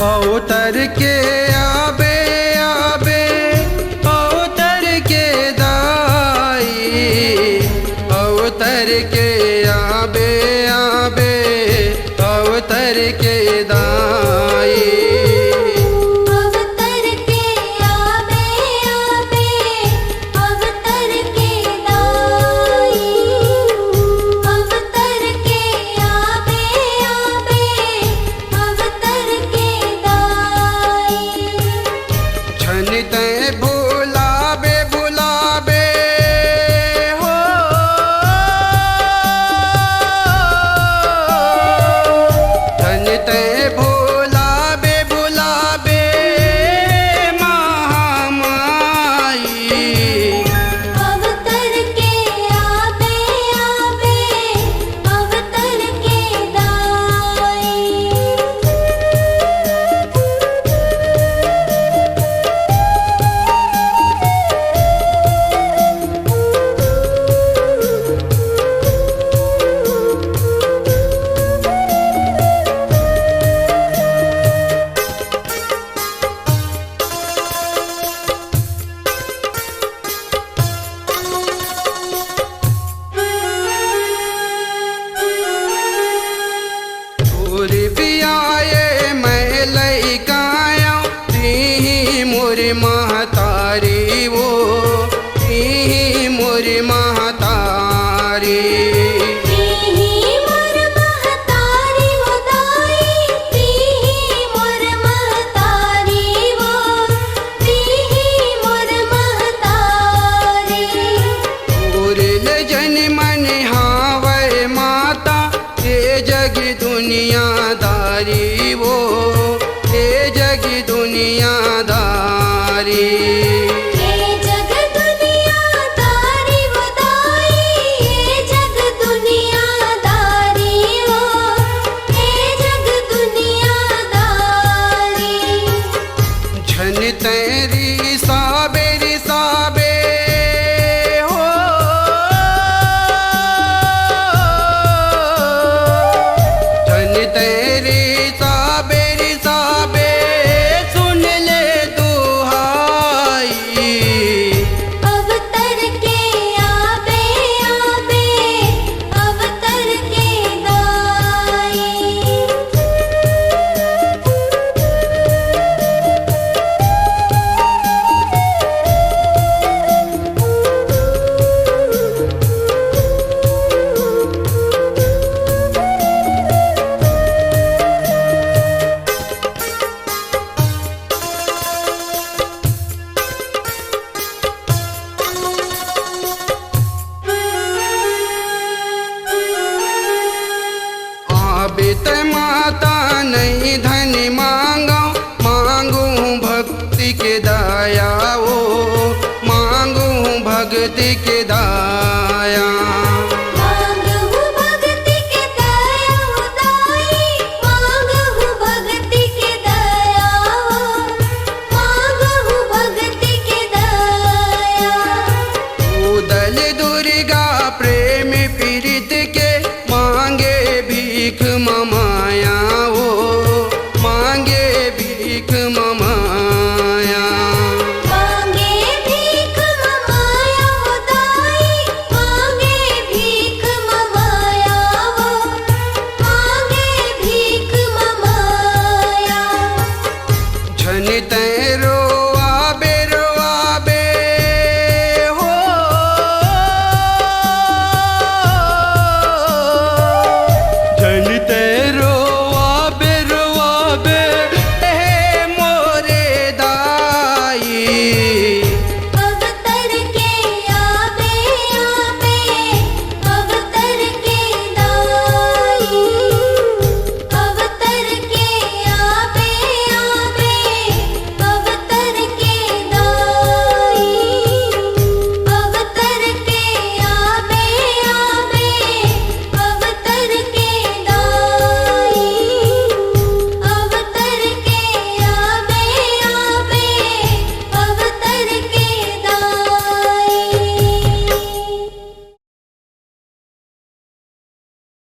अवतर के आबे आबे अवतर के दाई, अवतर के आबे आबे अवतर के दाई। अवतर के आबे आबे अवतर के दाई, अवतर के आबे आबे अवतर के दाई। छन ते भुलाबे भुलाबे हो, छन ते भुलाबे भुलाबे महामाई। अवतर के आबे आबे अवतर के दाई। छोरी भी आए मैं लइकाया ती मोरी महतारी वो, ती मोरी महतारी। तीही मोर महतारी वो दाई, तीही मोर महतारी वो, तीही मोर महतारी। पूरल जन मन हावै माता हे जग दुनियादारी वो, हे जग दुनियादारी। ये जग दुनियादारी वो दाई, ये जग दुनियादारी वो, ये जग दुनियादारी। छन तेरी साबे साबे हो, छन तेरी साबे साबे सुन ले दुहाई। अवतर के आबे आबे अवतर के दाई। आबे ते माता नहीं धन मांगा, मांगू भक्ति के दया ओ, मांगू भक्ति के